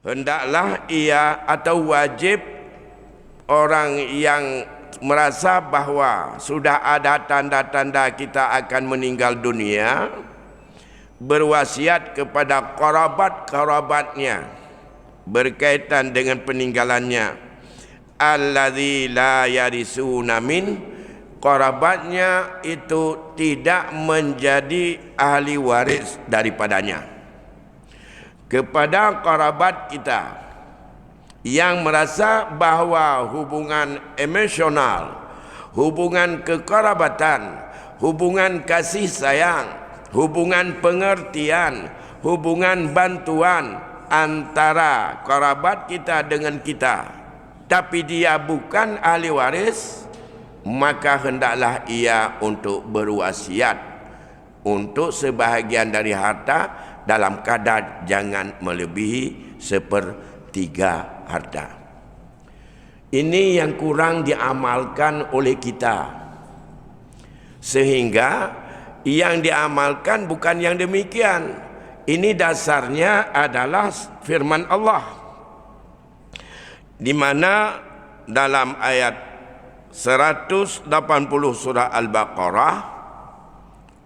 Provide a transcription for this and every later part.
hendaklah ia atau wajib orang yang merasa bahawa sudah ada tanda-tanda kita akan meninggal dunia, berwasiat kepada kerabat-kerabatnya berkaitan dengan peninggalannya, alladzi la yarisuna min, kerabatnya itu tidak menjadi ahli waris daripadanya. Kepada kerabat kita yang merasa bahawa hubungan emosional, hubungan kekerabatan, hubungan kasih sayang, hubungan pengertian, hubungan bantuan antara kerabat kita dengan kita, tapi dia bukan ahli waris, maka hendaklah ia untuk berwasiat untuk sebahagian dari harta dalam kadar jangan melebihi 1/3 harta. Ini yang kurang diamalkan oleh kita, sehingga yang diamalkan bukan yang demikian. Ini dasarnya adalah firman Allah, di mana dalam ayat 180 surah Al-Baqarah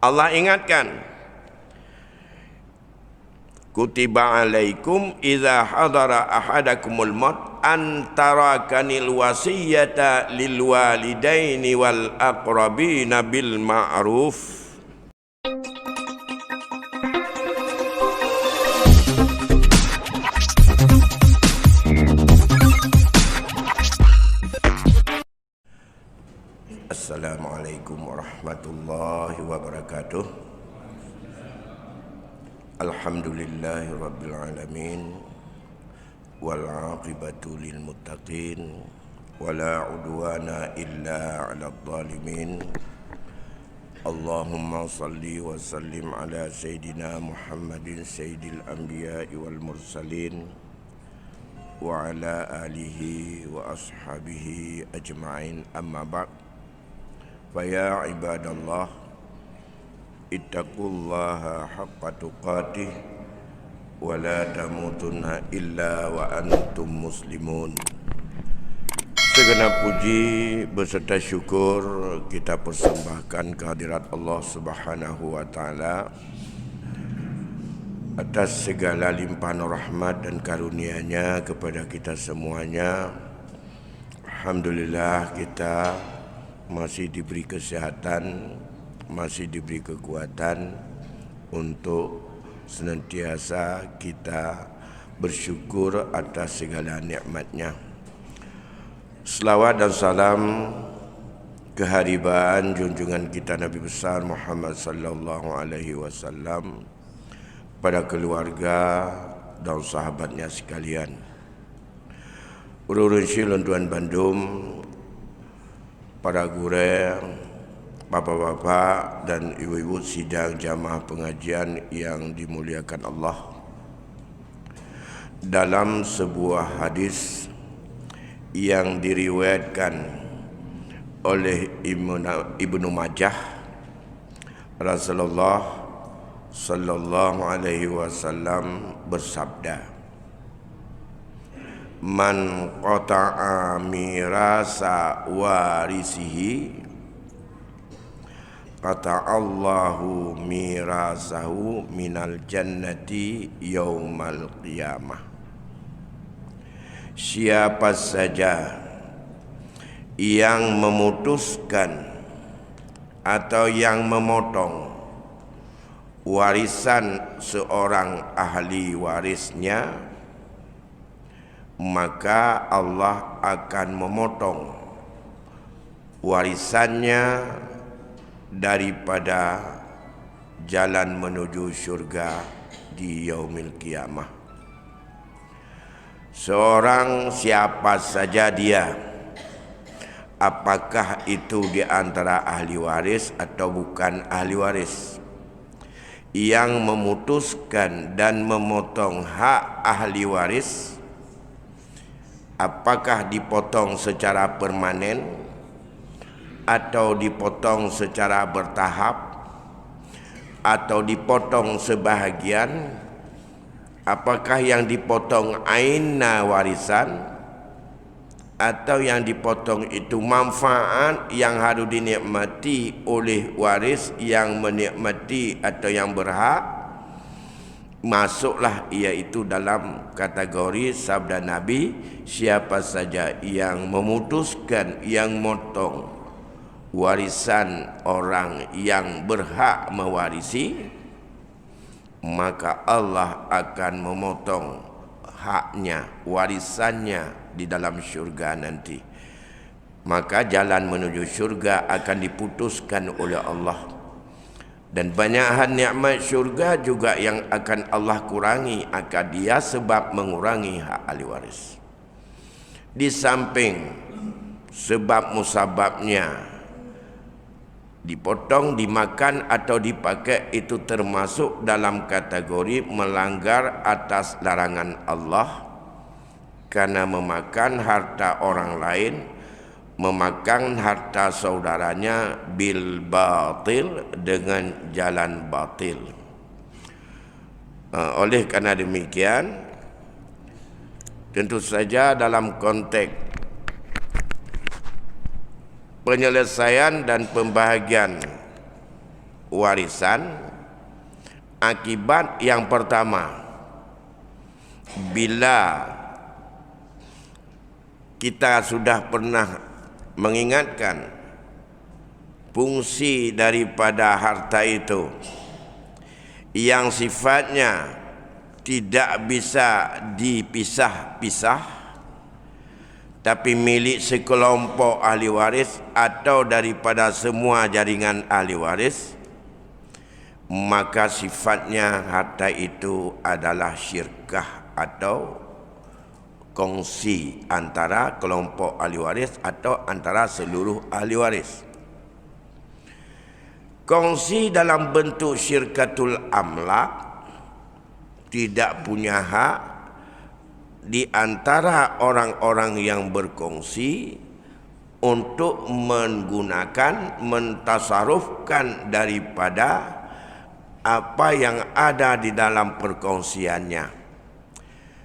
Allah ingatkan, kutiba alaikum idza hadara ahadakumul maut antarakanil wasiyata lil walidaini wal aqrabina bil ma'ruf. Assalamualaikum warahmatullahi wabarakatuh. Alhamdulillahi rabbil alamin, wal aqibatu lil muttaqin, wala udwana illa 'alal zalimin. Allahumma salli wa sallim ala sayyidina Muhammadin sayyidil anbiya'i wal mursalin wa ala alihi wa ashabihi ajma'in, amma ba'd. Faya ibadallah, ittaqullaha haqqa tuqatih wa la tamutunna illa wa antum muslimun. Segenap puji beserta syukur kita persembahkan kehadirat Allah Subhanahu wa taala atas segala limpahan rahmat dan karunia-Nya kepada kita semuanya. Alhamdulillah, kita masih diberi kesehatan, masih diberi kekuatan untuk senantiasa kita bersyukur atas segala nikmat-Nya. Selawat dan salam keharibaan junjungan kita Nabi besar Muhammad sallallahu alaihi wasallam pada keluarga dan sahabatnya sekalian. Urun Silon Tuan Bandung, para guru, bapak-bapak dan ibu-ibu sidang jamaah pengajian yang dimuliakan Allah. Dalam sebuah hadis yang diriwayatkan oleh Ibnu Majah, Rasulullah sallallahu alaihi wasallam bersabda, man qata'a mirasa warisihi qata'allahu mirasahu minal jannati yaumal qiyamah. Siapa saja yang memutuskan atau yang memotong warisan seorang ahli warisnya, maka Allah akan memotong warisannya daripada jalan menuju syurga di yaumil qiyamah. Seorang siapa saja dia, apakah itu di antara ahli waris atau bukan ahli waris, yang memutuskan dan memotong hak ahli waris, apakah dipotong secara permanen atau dipotong secara bertahap atau dipotong sebahagian, Apakah yang dipotong aina warisan atau yang dipotong itu manfaat yang harus dinikmati oleh waris yang menikmati atau yang berhak, masuklah iaitu dalam kategori sabda Nabi, siapa saja yang memutuskan, yang motong warisan orang yang berhak mewarisi, maka Allah akan memotong haknya, warisannya di dalam syurga nanti. Maka jalan menuju syurga akan diputuskan oleh Allah. Dan banyak hal nikmat syurga juga yang akan Allah kurangi akan dia sebab mengurangi hak ahli waris. Di samping sebab musababnya dipotong, dimakan atau dipakai itu termasuk dalam kategori melanggar atas larangan Allah, karena memakan harta orang lain, memakan harta saudaranya bil batil, dengan jalan batil. Oleh karena demikian, tentu saja dalam konteks penyelesaian dan pembahagian warisan, akibat yang pertama, bila kita sudah pernah mengingatkan fungsi daripada harta itu yang sifatnya tidak bisa dipisah-pisah, tapi milik sekelompok ahli waris atau daripada semua jaringan ahli waris, maka sifatnya harta itu adalah syirkah atau kongsi antara kelompok ahli waris atau antara seluruh ahli waris. Kongsi dalam bentuk syirkatul amlak, tidak punya hak di antara orang-orang yang berkongsi untuk menggunakan, mentasarufkan daripada apa yang ada di dalam perkongsiannya.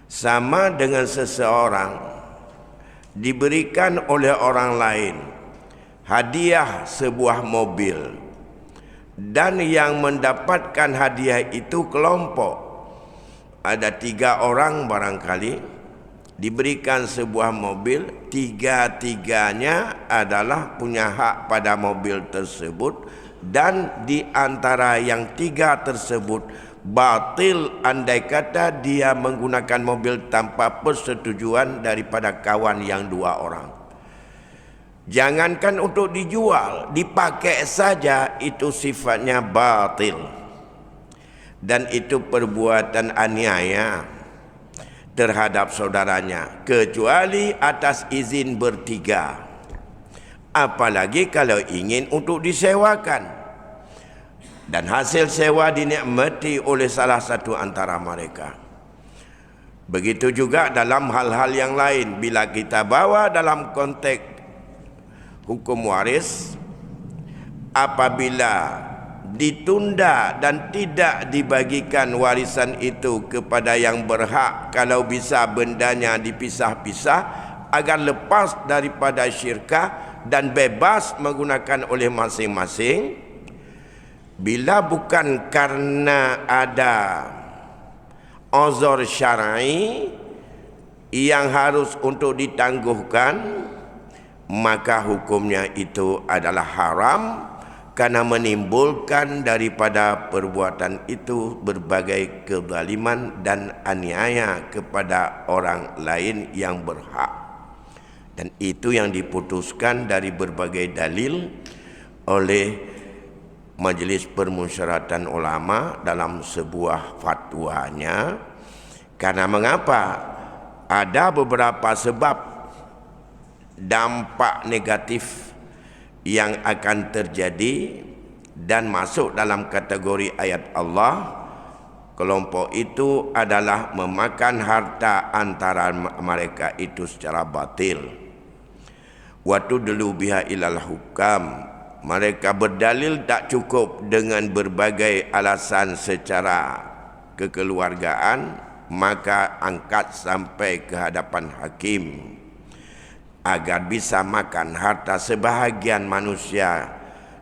Sama dengan seseorang diberikan oleh orang lain hadiah sebuah mobil, dan yang mendapatkan hadiah itu kelompok. Ada 3 orang barangkali diberikan sebuah mobil, 3-tiganya adalah punya hak pada mobil tersebut, dan di antara yang 3 tersebut batil andai kata dia menggunakan mobil tanpa persetujuan daripada kawan yang 2 orang. Jangankan untuk dijual, dipakai saja itu sifatnya batil. Dan itu perbuatan aniaya terhadap saudaranya, kecuali atas izin bertiga. Apalagi kalau ingin untuk disewakan, dan hasil sewa dinikmati oleh salah satu antara mereka. Begitu juga dalam hal-hal yang lain. Bila kita bawa dalam konteks hukum waris, apabila ditunda dan tidak dibagikan warisan itu kepada yang berhak, kalau bisa bendanya dipisah-pisah agar lepas daripada syirkah dan bebas menggunakan oleh masing-masing. Bila bukan karena ada uzur syar'i yang harus untuk ditangguhkan, maka hukumnya itu adalah haram, karena menimbulkan daripada perbuatan itu berbagai kezaliman dan aniaya kepada orang lain yang berhak. Dan itu yang diputuskan dari berbagai dalil oleh Majlis Permusyawaratan Ulama dalam sebuah fatwanya. Karena mengapa? Ada beberapa sebab dampak negatif yang akan terjadi dan masuk dalam kategori ayat Allah. Kelompok itu adalah memakan harta antara mereka itu secara batil. Wa tudlu biha ilal hukam, mereka berdalil tak cukup dengan berbagai alasan secara kekeluargaan maka angkat sampai ke hadapan hakim agar bisa makan harta sebahagian manusia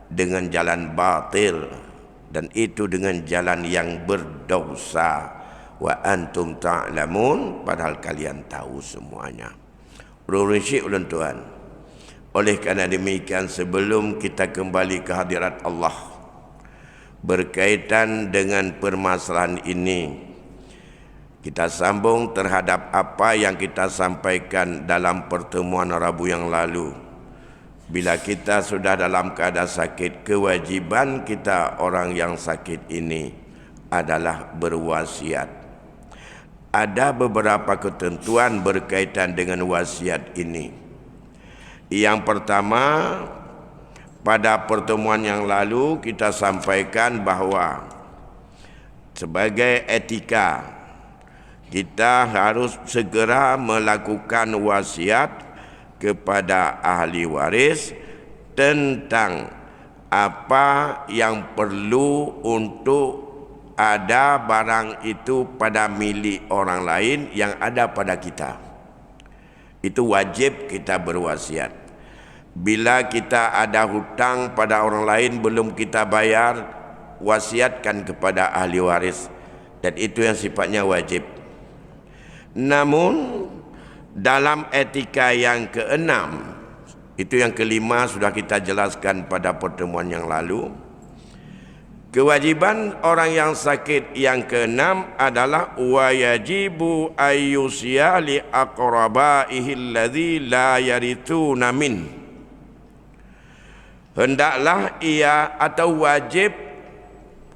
dengan jalan batil, dan itu dengan jalan yang berdosa. Wa antum ta'lamun, padahal kalian tahu semuanya. Ulun syekh, ulun tuan, oleh kerana demikian, sebelum kita kembali ke hadirat Allah berkaitan dengan permasalahan ini, kita sambung terhadap apa yang kita sampaikan dalam pertemuan Rabu yang lalu. Bila kita sudah dalam keadaan sakit, kewajiban kita orang yang sakit ini adalah berwasiat. Ada beberapa ketentuan berkaitan dengan wasiat ini. Yang pertama, pada pertemuan yang lalu kita sampaikan bahawa sebagai etika, kita harus segera melakukan wasiat kepada ahli waris tentang apa yang perlu untuk ada barang itu pada milik orang lain yang ada pada kita. Itu wajib kita berwasiat. Bila kita ada hutang pada orang lain belum kita bayar, wasiatkan kepada ahli waris, dan itu yang sifatnya wajib. Namun dalam etika yang keenam, itu yang kelima sudah kita jelaskan pada pertemuan yang lalu, kewajiban orang yang sakit yang keenam adalah wa yajibu ayyusya li aqrabaihi alladhi la yarithuna min. Hendaklah ia atau wajib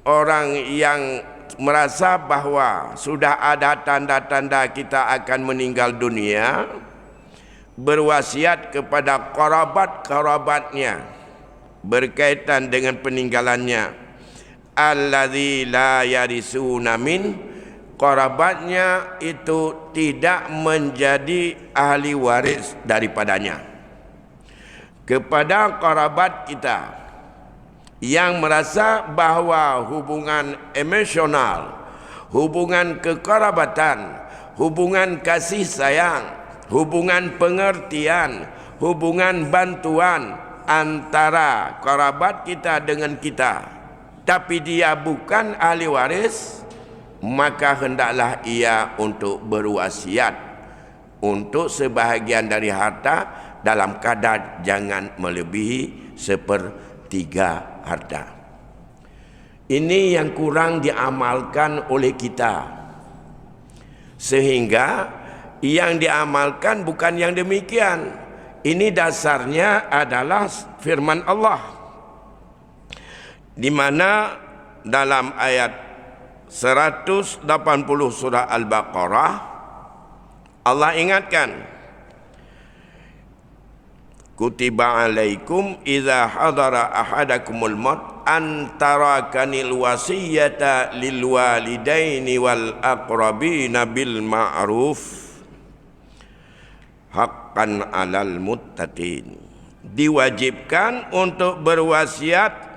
orang yang merasa bahawa sudah ada tanda-tanda kita akan meninggal dunia, berwasiat kepada kerabat-kerabatnya berkaitan dengan peninggalannya. Alladzi la yarisuna min, kerabatnya itu tidak menjadi ahli waris daripadanya. Kepada kerabat kita yang merasa bahawa hubungan emosional, hubungan kekerabatan, hubungan kasih sayang, hubungan pengertian, hubungan bantuan antara kerabat kita dengan kita, tapi dia bukan ahli waris, maka hendaklah ia untuk berwasiat untuk sebahagian dari harta dalam kadar jangan melebihi sepertiga harta. Ini yang kurang diamalkan oleh kita, sehingga yang diamalkan bukan yang demikian. Ini dasarnya adalah firman Allah, di mana dalam ayat 180 surah Al-Baqarah Allah ingatkan, kutiba alaikum idza hadara ahadakumul maut antarakanil wasiyata lil walidaini wal aqrabina bil ma'ruf haqqan 'alal muttaqin. Diwajibkan untuk berwasiat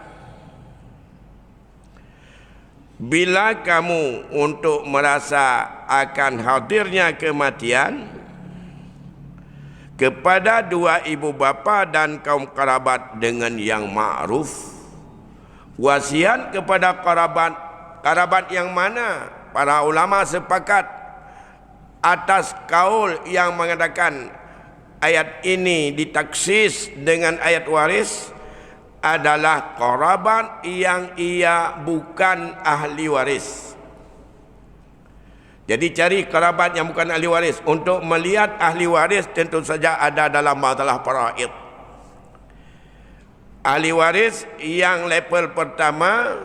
bila kamu untuk merasa akan hadirnya kematian kepada dua ibu bapa dan kaum kerabat dengan yang ma'ruf. Wasiat kepada kerabat yang mana? Para ulama sepakat atas kaul yang mengatakan ayat ini ditaksis dengan ayat waris adalah kerabat yang ia bukan ahli waris. Jadi cari kerabat yang bukan ahli waris. Untuk melihat ahli waris tentu saja ada dalam masalah faraid. Ahli waris yang level pertama,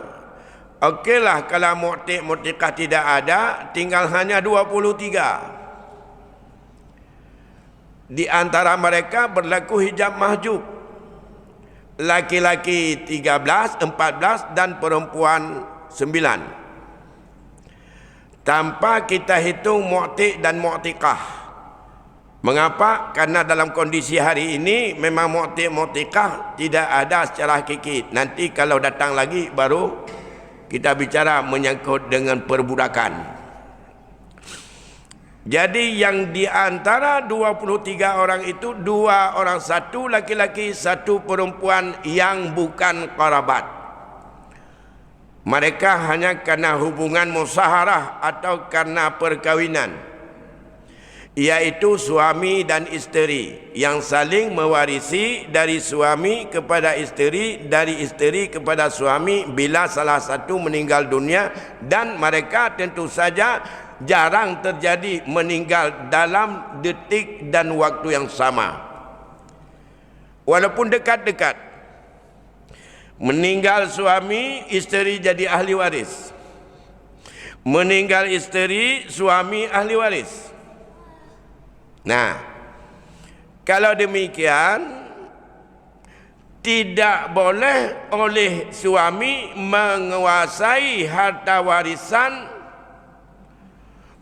okeylah kalau mu'tiqah tidak ada, tinggal hanya 23. Di antara mereka berlaku hijab mahjub. Laki-laki 13, 14 dan perempuan 9. Tanpa kita hitung mu'tiq dan mu'tiqah. Mengapa? Karena dalam kondisi hari ini memang mu'tiqah tidak ada secara hakiki. Nanti kalau datang lagi baru kita bicara menyangkut dengan perbudakan. Jadi yang di antara 23 orang itu, 2 orang, 1 laki-laki, 1 perempuan yang bukan kerabat. Mereka hanya karena hubungan musyaharah atau karena perkawinan, iaitu suami dan isteri yang saling mewarisi dari suami kepada isteri, dari isteri kepada suami bila salah satu meninggal dunia, dan mereka tentu saja jarang terjadi meninggal dalam detik dan waktu yang sama. Walaupun dekat-dekat, meninggal suami, isteri jadi ahli waris. Meninggal isteri, suami ahli waris. Nah, kalau demikian, tidak boleh oleh suami menguasai harta warisan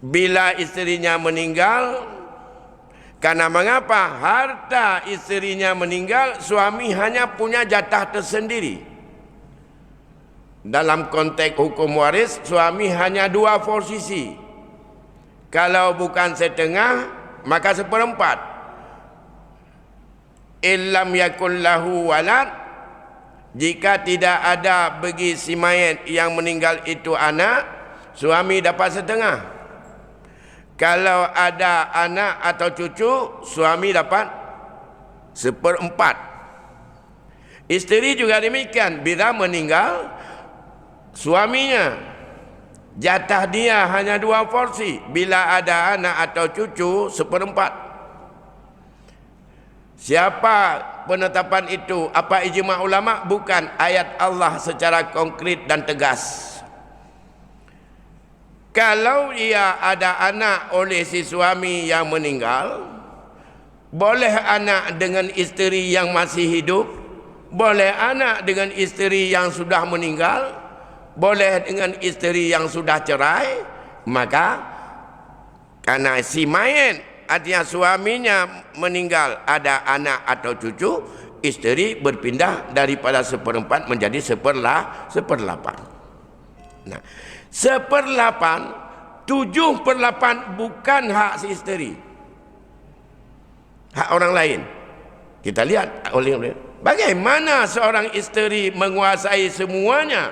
bila isterinya meninggal. Karena mengapa? Harta isterinya meninggal, suami hanya punya jatah tersendiri. Dalam konteks hukum waris, suami hanya 2 posisi. Kalau bukan setengah, maka 1/4. Illam yakul lahu walad, jika tidak ada bagi si mayat yang meninggal itu anak, suami dapat 1/2. Kalau ada anak atau cucu, suami dapat 1/4. Isteri juga demikian. Bila meninggal suaminya, jatah dia hanya 2 porsi. Bila ada anak atau cucu, 1/4. Siapa penetapan itu? Apa ijma' ulama? Bukan, ayat Allah secara konkret dan tegas. Kalau ia ada anak oleh si suami yang meninggal, boleh anak dengan isteri yang masih hidup, boleh anak dengan isteri yang sudah meninggal, boleh dengan isteri yang sudah cerai. Maka karena si mayat, artinya suaminya meninggal, ada anak atau cucu, isteri berpindah daripada 1/4 menjadi 1/8. Nah, 1/8, 7/8 bukan hak si isteri, hak orang lain. Kita lihat oleh bagaimana seorang isteri menguasai semuanya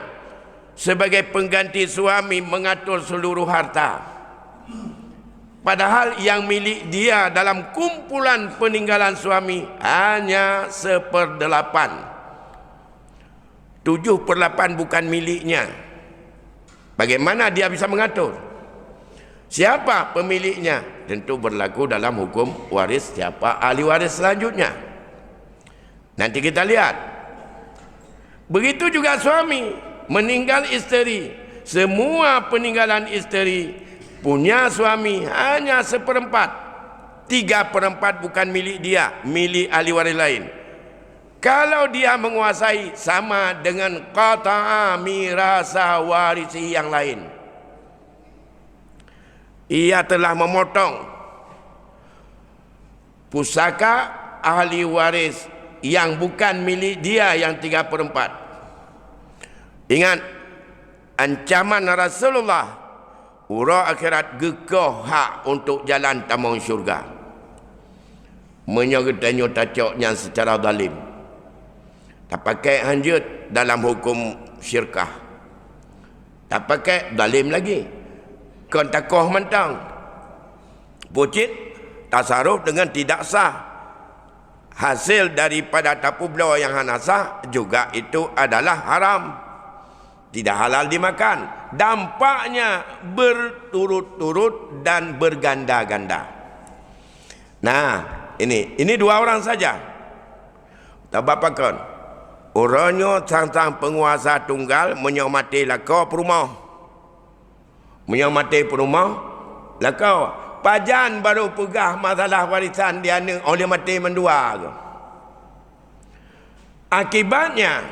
sebagai pengganti suami, mengatur seluruh harta, padahal yang milik dia dalam kumpulan peninggalan suami hanya 1/8. 7/8 bukan miliknya. Bagaimana dia bisa mengatur? Siapa pemiliknya? Tentu berlaku dalam hukum waris, siapa ahli waris selanjutnya. Nanti kita lihat. Begitu juga suami meninggal isteri, semua peninggalan isteri punya suami hanya 1/4. 3/4 bukan milik dia, milik ahli waris lain. Kalau dia menguasai, sama dengan qata'a mirasa warisi yang lain. Ia telah memotong pusaka ahli waris yang bukan milik dia yang 3/4. Ingat ancaman Rasulullah, ura akhirat gegoh hak untuk jalan tamang syurga. Menyertanya tacoknya secara zalim. Tak pakai hanjut dalam hukum syirkah. Tak pakai zalim lagi. Kon takoh mentang. Pucit tasaruf dengan tidak sah. Hasil daripada tapu belau yang hana sah juga itu adalah haram. Tidak halal dimakan. Dampaknya berturut-turut dan berganda-ganda. Nah, ini 2 orang saja. Tak apa-apa. Orangnya tentang penguasa tunggal menyamati lakau perumah. Menyamati perumah lakau. Pajan baru pegah masalah warisan dia oleh mati mendua. Akibatnya,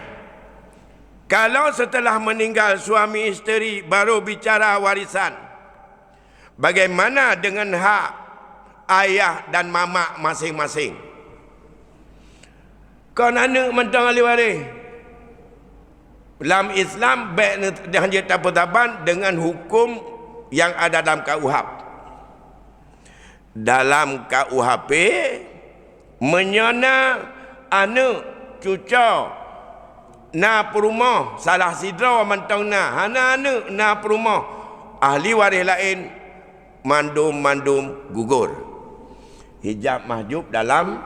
kalau setelah meninggal suami isteri baru bicara warisan, bagaimana dengan hak ayah dan mama masing-masing? Kau anak mentang ahli waris. Dalam Islam baik hanya taban dengan hukum yang ada dalam KUHP. dalam KUHP menyona anak cucu na perumah salah sidra mantong na hana anak na perumah ahli waris lain mandum gugur. Hijab mahjub dalam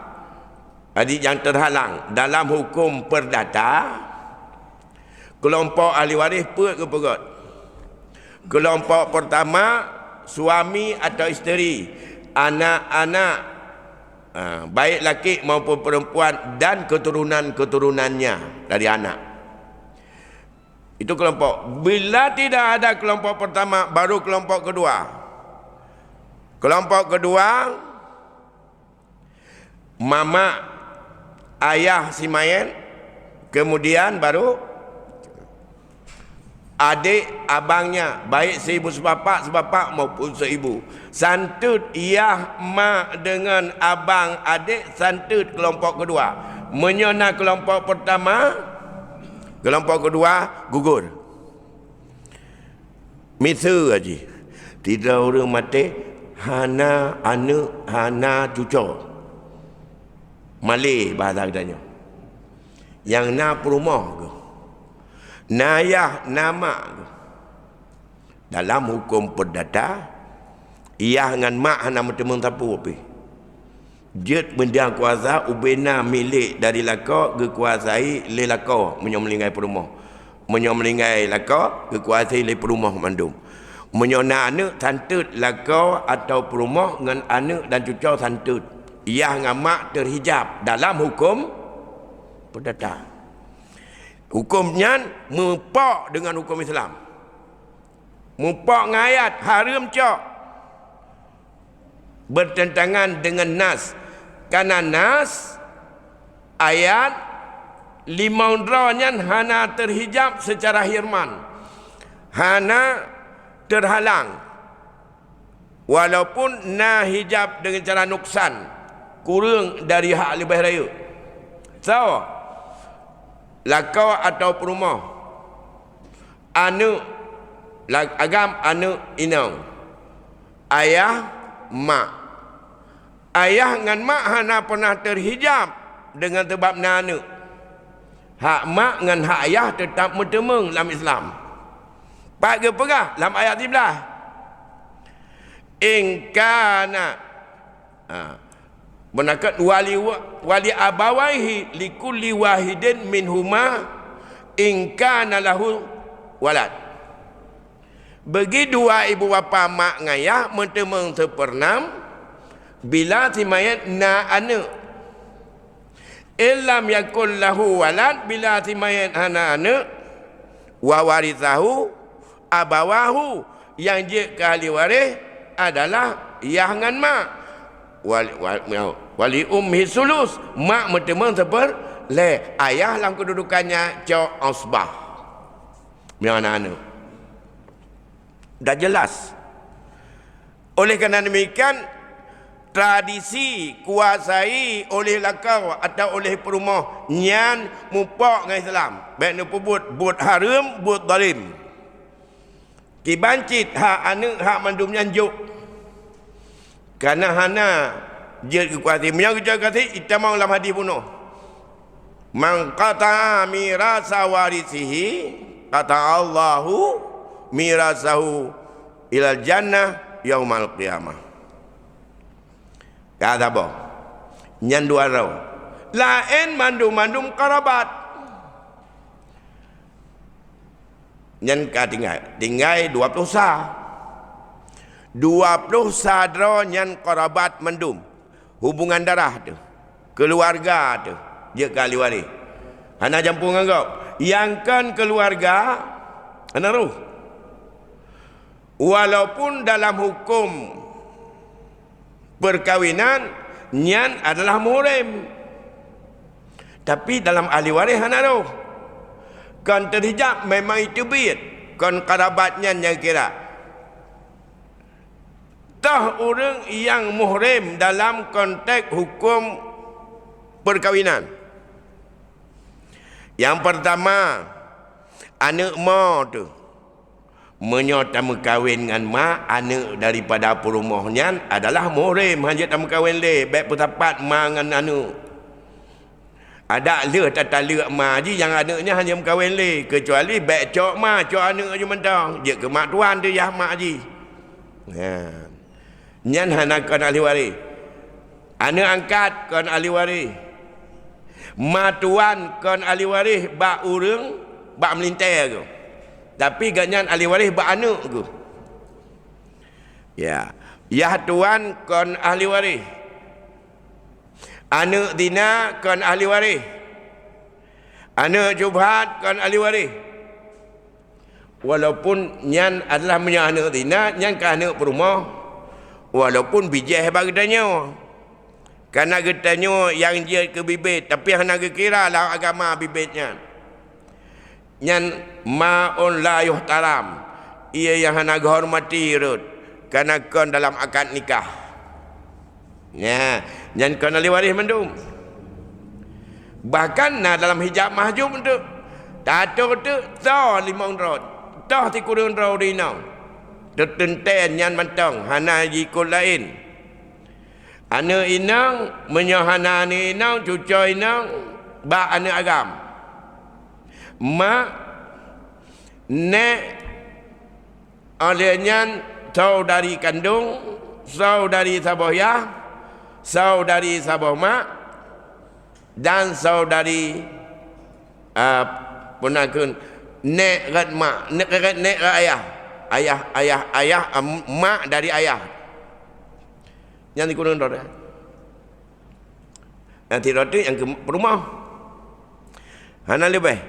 adik yang terhalang dalam hukum perdata, kelompok ahli waris perut ke perut. Kelompok pertama, suami atau isteri, anak-anak, baik laki maupun perempuan, dan keturunan-keturunannya dari anak. Itu kelompok. Bila tidak ada kelompok pertama, baru kelompok kedua. Kelompok kedua, mama, ayah si mayat, kemudian baru adik abangnya, baik seibu sebapak maupun seibu. Santut iyah mak dengan abang adik, santut kelompok kedua. Menyona kelompok pertama, kelompok kedua gugur. Misal aja, tidak orang mati, hana anak, hana cucu. Malay bahasa katanya. Yang na perumah ke, nayah nama dalam hukum perdata, iyah dengan mak hana bertemu tapu api. Jet benda kuasa ubena milik dari laka kekuasai le laka menyomelingai perumah. Menyomelingai laka kekuasai le perumah mandum. Menyona anak santut laka atau perumah dengan anak dan cucu santut. Iyah dengan mak terhijab dalam hukum perdata. Hukumnya mepak dengan hukum Islam. Mepak dengan ayat haram cak. Bertentangan dengan nas. Karena nas ayat limaundranya hana terhijab secara hirman. Hana terhalang. Walaupun na hijab dengan cara nuksan. Kurang dari hak lebih raya. So, lakau atau perumah, anak agam anak inang, ayah mak, ayah dengan mak hana pernah terhijab dengan sebab anak. Hak mak dengan hak ayah tetap bertemu dalam Islam. Pak ke perah dalam ayat 11. Ingkana Benakat wali abawaihi likulli wahidin minhuma ingkana lahu walad. Bagi dua ibu bapa mak ngayah mentemeng sepernam bila si mayat na anak. Illam yakul lahu walad bila si mayat hana anak wa warithahu abawahu yang je ke ahli waris adalah yah ngan mak. Wali umhi sulus, mak mentemen seper le ayah dalam kedudukannya cok asbah yang anak-anak. Dah jelas. Oleh kerana demikian, tradisi kuasai oleh lakau atau oleh perumah nyan mupak dengan Islam, baik ni buat haram buat zalim. Kibancit hak anak hak mandum nyanjuk. Karena hana dia kekuasaan. Yang kita kata itamau dalam hadis bunuh. Man qata'a mirasa warisihi kata Allahu mirasahu ilal jannah yaumal qiyamah. Kata apa? Nyan dua rau. Lain mandum-mandum karabat. Nyan ka tinggal 20 sah. 20 sadra yang kerabat mendum, hubungan darah tu, keluarga tu, dia kali waris. Hana jampung anggap yang kan keluarga hana ruh. Walaupun dalam hukum perkawinan nyan adalah muhrim, tapi dalam ahli waris hana ruh. Kan terhijab memang itu bid, kan kerabatnya yang kira tah orang yang muhrim dalam konteks hukum perkawinan. Yang pertama, anak ma tu menyatamu kahwin dengan mak anak daripada perumahannya adalah muhrim hanya tamu kahwin le baik bertapat mak dengan anak. Ada le tata le mak je yang anaknya hanya kahwin le kecuali baik cok mak cok anak je mentang je ke mak tuan dia yah mak je. Nyan hanakan ahli waris. Anak angkat kon ahli waris. Mak tuan kon ahli waris bak urang bak melintai ke. Tapi ganyan ahli waris bak anak ke. Ya. Yah tuan kon ahli waris. Anak dina kon ahli waris. Anak jubhat kon ahli waris. Walaupun nyan adalah punya anak dina, nyan ke anak perumah. Walaupun bijih bagdanya. Karena getanya yang dia ke bibit, tapi hana kira lah agama bibitnya. Nyan ma'un la yuhtaram. Ia yang hana hormati rut. Karena kon dalam akad nikah. Ya, nyan kon ahli waris mendum. Bahkan dalam hijab mahjub tu, tato tu so 500. Toh ti kurun rau dinang. Tertenten nyan mantong hana jikul lain. Anak inang menyohana anak inang cucu inang ba anak agam. Mak nek olehnya saudari kandung, saudari saboyah, saudari sabomak dan saudari punakun nek rat mak, nek rat ayah. Ayah mak dari ayah. Yang dikurang roda. Nanti roda yang ke rumah. Hana lebih.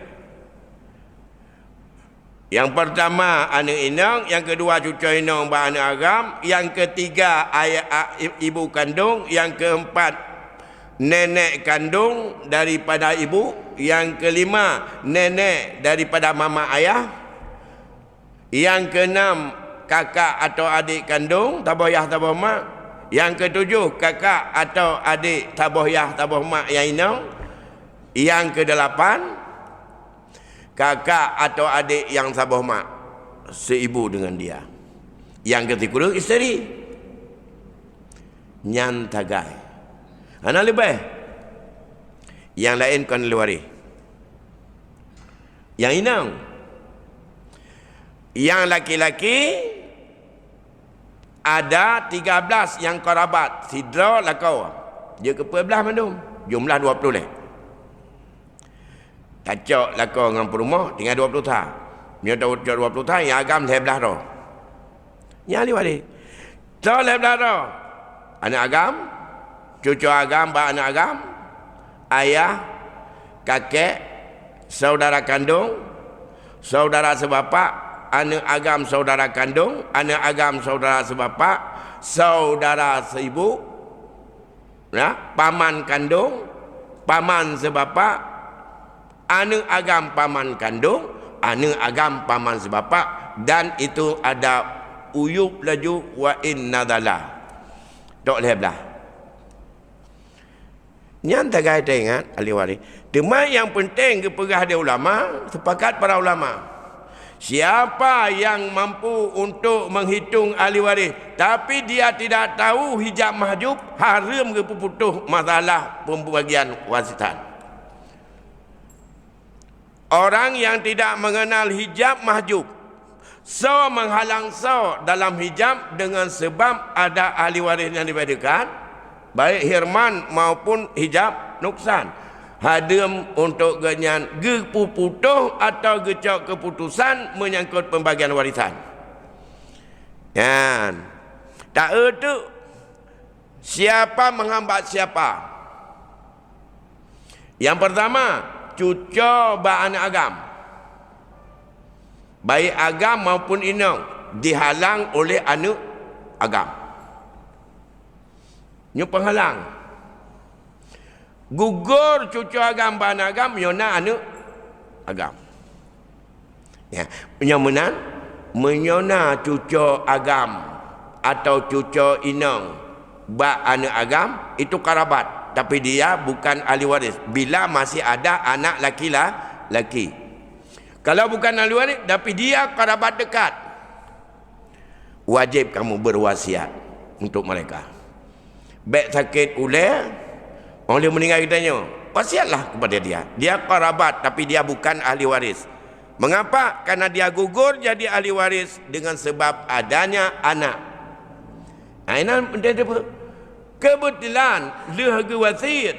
Yang pertama anak inang, yang kedua cucu inang ba anak agam, yang ketiga ayah ibu kandung, yang keempat nenek kandung daripada ibu, yang kelima nenek daripada mama ayah, yang keenam kakak atau adik kandung, taboyah taboh mak. Yang ketujuh kakak atau adik taboyah taboh mak yang inang. Yang kedelapan kakak atau adik yang taboh mak seibu dengan dia. Yang ketiga isteri. Nyan tagai. Ana lebih. Yang lain kan luari. Yang inang. Yang laki-laki ada 13 yang kerabat sidra lakau. Dia ke belah mandum. Jumlah 20 leh. Kacok lakau dengan perumah tinggal 20 tahun. Dia tahu 20 tahun yang agam 13 dah. Yang ahli waris. Tahu 13 dah. Anak agam, cucu agam, ba anak agam, ayah, kakek, saudara kandung, saudara sebapa, anak agam saudara kandung, anak agam saudara sebapa, saudara seibu, ya, paman kandung, paman sebapa, anak agam paman kandung, anak agam paman sebapa, dan itu ada uyub laju wa inna dalah. Tok leblah. Nyan tagai ingat ahli waris. Cuma yang penting keperah dia ulama, sepakat para ulama. Siapa yang mampu untuk menghitung ahli waris tapi dia tidak tahu hijab mahjub, haram ke putus masalah pembagian warisan. Orang yang tidak mengenal hijab mahjub, so menghalang so dalam hijab dengan sebab ada ahli waris yang dibedakan, baik hirman maupun hijab nuksan. Hadam untuk ganyan gepuputuh atau gecok keputusan menyangkut pembagian warisan. Kan? Tak itu siapa menghambat siapa? Yang pertama, cucu ba anak agam. Baik agam maupun inang dihalang oleh anak agam. Ini penghalang. Gugur cucu agam ba anak agam, nyona anak agam. Ya, penyamunan menyona cucu agam atau cucu inang ba anak agam itu kerabat, tapi dia bukan ahli waris bila masih ada anak laki-laki. Kalau bukan ahli waris tapi dia kerabat dekat, wajib kamu berwasiat untuk mereka. Baik sakit ular, orang dia meninggal, kita tanya, wasiatlah kepada dia. Dia kerabat tapi dia bukan ahli waris. Mengapa? Karena dia gugur jadi ahli waris dengan sebab adanya anak. Ini kebetulan dia wasiat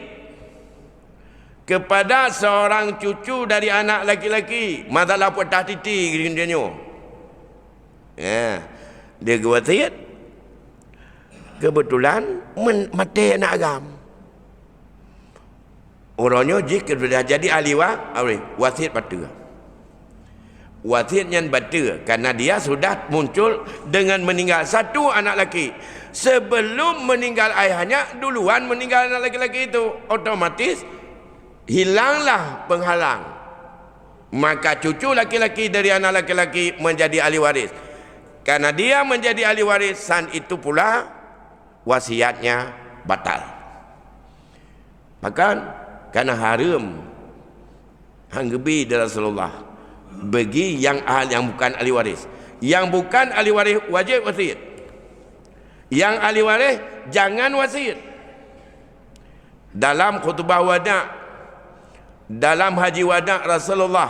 kepada seorang cucu dari anak laki-laki, masalah petah titi dia nyo. Dia wasiat kebetulan mati anak agam. Orangnya jika sudah jadi ahli wasiat batal. Wasiatnya batal karena dia sudah muncul dengan meninggal satu anak laki. Sebelum meninggal ayahnya, duluan meninggal anak laki-laki itu, otomatis hilanglah penghalang. Maka cucu laki-laki dari anak laki-laki menjadi ahli waris. Karena dia menjadi ahli warisan itu pula wasiatnya batal. Bahkan karena haram hanggebi dari Rasulullah bagi yang bukan ahli waris. Yang bukan ahli waris wajib wasiat. Yang ahli waris jangan wasiat. Dalam khutbah wada', dalam haji wada' Rasulullah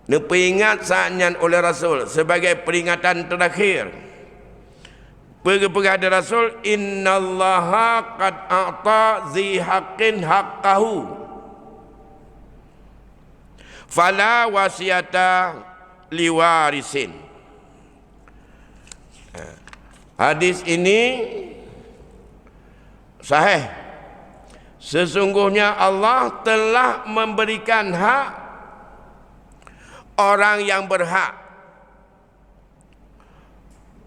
diperingat saatnya oleh Rasul sebagai peringatan terakhir. Pergi Rasul, innallaha qad a'ta zi haqqin haqqahu fala wasiyata liwarisin. Hadis ini sahih. Sesungguhnya Allah telah memberikan hak orang yang berhak,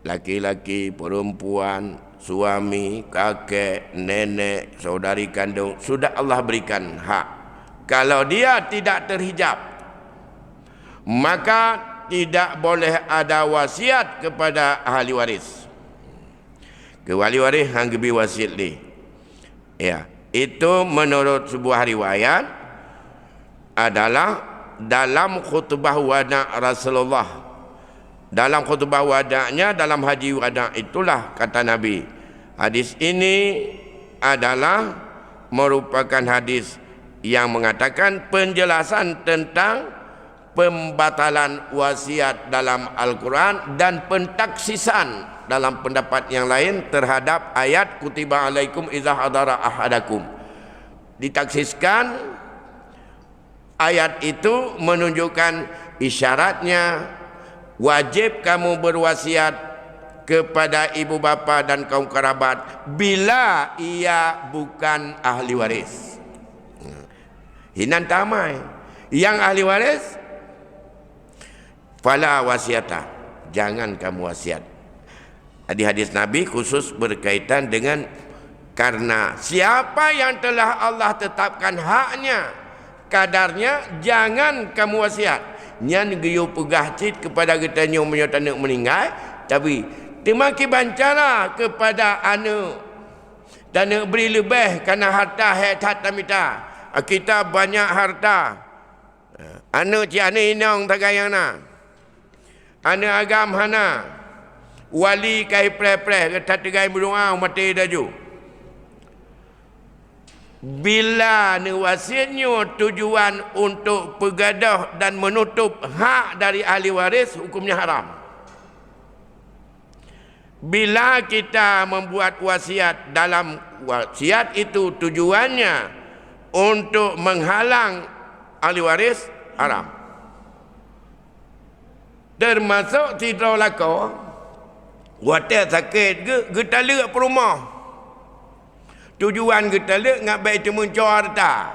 laki-laki, perempuan, suami, kakek, nenek, saudari kandung, sudah Allah berikan hak. Kalau dia tidak terhijab, maka tidak boleh ada wasiat kepada ahli waris. Ke ahli waris hanggebi wasiat li. Ya, itu menurut sebuah riwayat adalah dalam khutbah wada' Rasulullah. Dalam khutbah wada'nya, dalam haji wada' itulah kata Nabi. Hadis ini adalah merupakan hadis yang mengatakan penjelasan tentang pembatalan wasiat dalam Al-Quran dan pentaksisan dalam pendapat yang lain terhadap ayat kutiba alaikum idza hadara ahadakum. Ditaksiskan ayat itu menunjukkan isyaratnya wajib kamu berwasiat kepada ibu bapa dan kaum kerabat bila ia bukan ahli waris. Hinan tamai yang ahli waris fala wasiata, jangan kamu wasiat. Di hadis Nabi khusus berkaitan dengan karena siapa yang telah Allah tetapkan haknya, kadarnya, jangan kamu wasiat. Nyan geyo pegah cit kepada kita nyo menyatakan meninggal, tapi temaki bancara kepada anu dan beri lebih karena harta harta mita. Kita banyak harta. Anu ci ane inong tagayana. Anu agam hana. Wali kai pre-pre kata tegai berdoa mati daju. Bila ni wasiatnya tujuan untuk pegadah dan menutup hak dari ahli waris, hukumnya haram. Bila kita membuat wasiat, dalam wasiat itu tujuannya untuk menghalang ahli waris, haram. Termasuk tidak laku watak sakit ke kita lihat perumah. Tujuan kita lihat ngak baik cuma harta.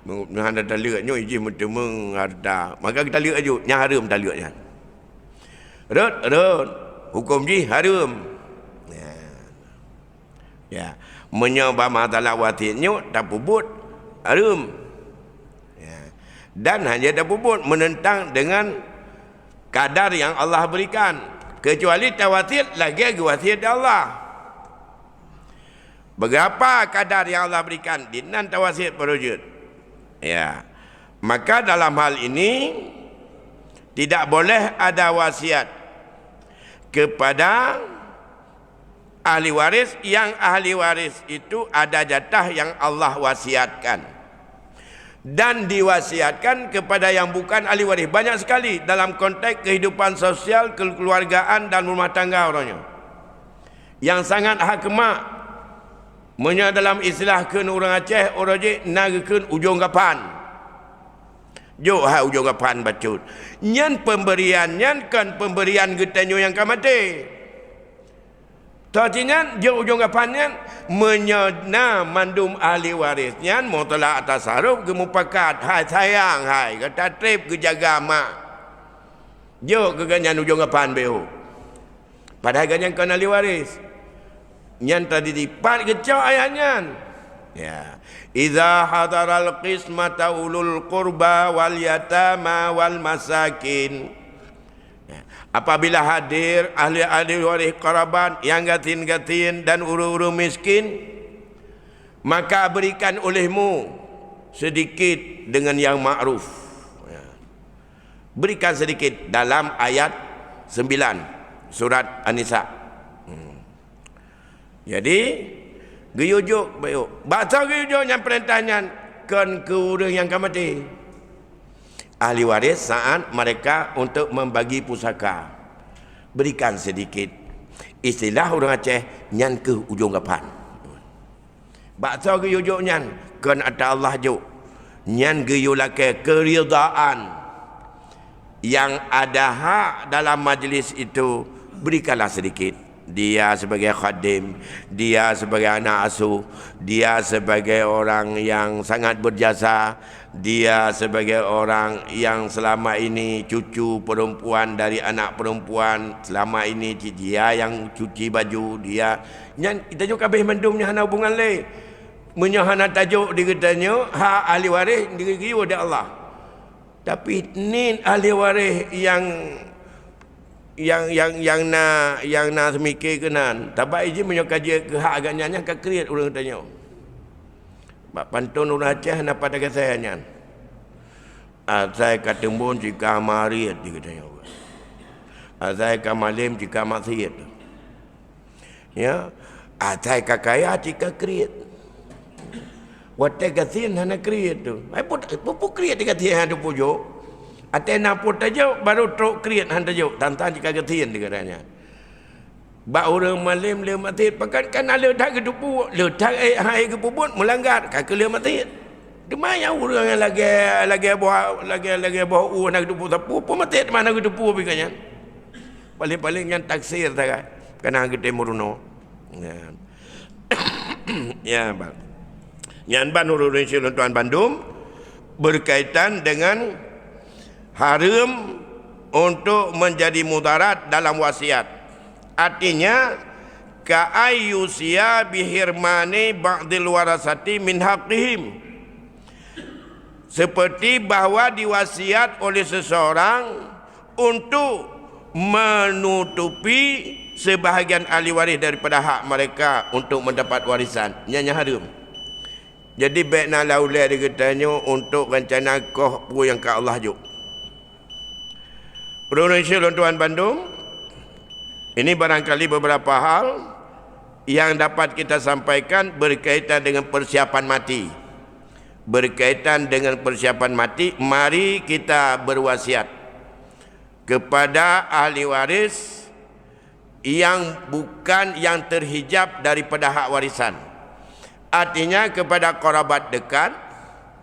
Mengan ada lihat nyo iji cuma harta. Maka kita lihat aja nya haram tak lihat nya. Rot hukum ji haram. Ya. Menyebab masalah wasiatnya tak puput haram. Ya. Dan hanya tak puput menentang dengan kadar yang Allah berikan. Kecuali tawasiat lagi wasiat Allah. Berapa kadar yang Allah berikan dinan tawasiat berwujud. Ya. Maka dalam hal ini tidak boleh ada wasiat kepada ahli waris, yang ahli waris itu ada jatah yang Allah wasiatkan dan diwasiatkan kepada yang bukan ahli waris. Banyak sekali dalam konteks kehidupan sosial, kekeluargaan dan rumah tangga orangnya yang sangat hakmat. Menya dalam istilah keun orang Aceh, orang je nagakeun ujung kapan. Jo ha ujung kapan bacut. Nyan pemberian, nyan kan pemberian getanyo yang kamate. Tajinan jo ujung kapan nyan menyana mandum ahli waris nyan mutala atas saruf gemupakat hai sayang hai kata trip ke jaga mak. Jo ke ganyan ujung kapan beo. Padahal ganyan kan ahli waris. Nyan tadi dipat kecau ayatnya. Ya, idza hadaral qismata ulul qurba wal yatama wal masakin. Ya, apabila hadir ahli-ahli waris kerabat yang gatin-gatin dan uru-uru miskin, maka berikan olehmu sedikit dengan yang ma'ruf. Ya. Berikan sedikit dalam ayat 9 surat An-Nisa. Jadi geyujuk baik. Bahasa geyujuk yang perintahnya kan ke orang yang kamati. Ahli waris saat mereka untuk membagi pusaka. Berikan sedikit. Istilah orang Aceh nyan ke ujung kapan. Bahasa geyujuk nyan kan ada Allah juk. Nyan geyulake keridaan yang ada hak dalam majlis itu, berikanlah sedikit. Dia sebagai khadim, dia sebagai anak asuh, dia sebagai orang yang sangat berjasa, dia sebagai orang yang selama ini cucu perempuan dari anak perempuan, selama ini dia yang cuci baju dia. Yang kita juga kabeh mendumnya hana hubungan le. Menyahana tajuk dikatanya hak ahli waris diri oleh Allah. Tapi ni ahli waris yang na semikir kenan tabak izin menyokaji ke hak agaknya ke kreat orang tanya bak pantun orang Aceh napa pada saya nyan saya katembun jika mariat dikatanya saya kamalim jika maksiat ya saya kakaya jika kreat watai gatin hana kreat tu ai pun kreat dikatanya ada pujuk Atena pun tajuk baru truk kriat han tajuk tantan jika getin dikatanya. Ba orang malim le mati pakan kan ada dak kedupu le dak hai ke puput melanggar ka ke le mati. Demaya orang yang lagi bawa nak kedupu sapu pun mati mana kedupu bikanya. Paling-paling yang taksir tak kana gede muruno. Ya. Ya bang. Yang ban urun Tuan Bandung berkaitan dengan haram untuk menjadi mudarat dalam wasiat. Artinya ka'ayyusia bihirmani ba'dil warasati min haqqihim. Seperti bahawa diwasiat oleh seseorang untuk menutupi sebahagian ahli waris daripada hak mereka untuk mendapat warisan. Nyanya haram. Jadi baikna laulai dikatanya untuk rencana koh yang ke Allah juk. Indonesia Tuan Bandung, ini barangkali beberapa hal yang dapat kita sampaikan berkaitan dengan persiapan mati. Berkaitan dengan persiapan mati, mari kita berwasiat kepada ahli waris yang bukan yang terhijab daripada hak warisan. Artinya kepada kerabat dekat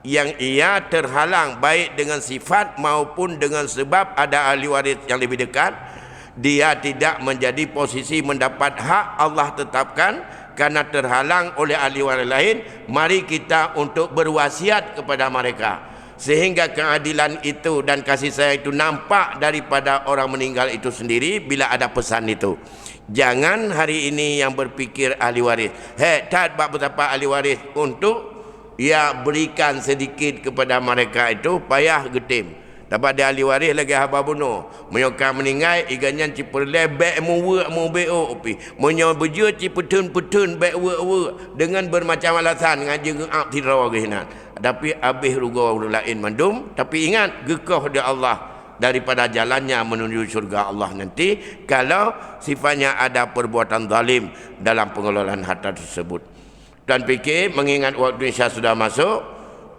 yang ia terhalang baik dengan sifat maupun dengan sebab ada ahli waris yang lebih dekat, dia tidak menjadi posisi mendapat hak Allah tetapkan karena terhalang oleh ahli waris lain. Mari kita untuk berwasiat kepada mereka sehingga keadilan itu dan kasih sayang itu nampak daripada orang meninggal itu sendiri bila ada pesan itu. Jangan hari ini yang berfikir ahli waris, tak betapa ahli waris untuk ya berikan sedikit kepada mereka itu payah getim. Dapat dia ahli waris lagi haba bunuh. Menyokang meninggal iganyan ciperle bek mu beo opi. Menyo bejo cipetun bek dengan bermacam alasan ngaji geak tirawa gehinan. Tapi habis rugo lain mandum, tapi ingat gekah dia Allah daripada jalannya menuju syurga Allah nanti kalau sifatnya ada perbuatan zalim dalam pengelolaan harta tersebut. Dan fikir mengingat waktu Isya sudah masuk,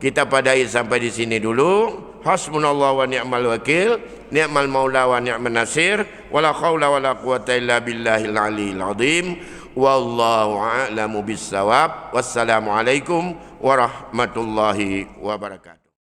kita padai sampai di sini dulu. Hasbunallah wa ni'mal wakil, ni'mal maula wa ni'man nasir, wala haula wala quwata illa billahil aliyil azim. Wallahu a'lamu bissawab. Wassalamualaikum warahmatullahi wabarakatuh.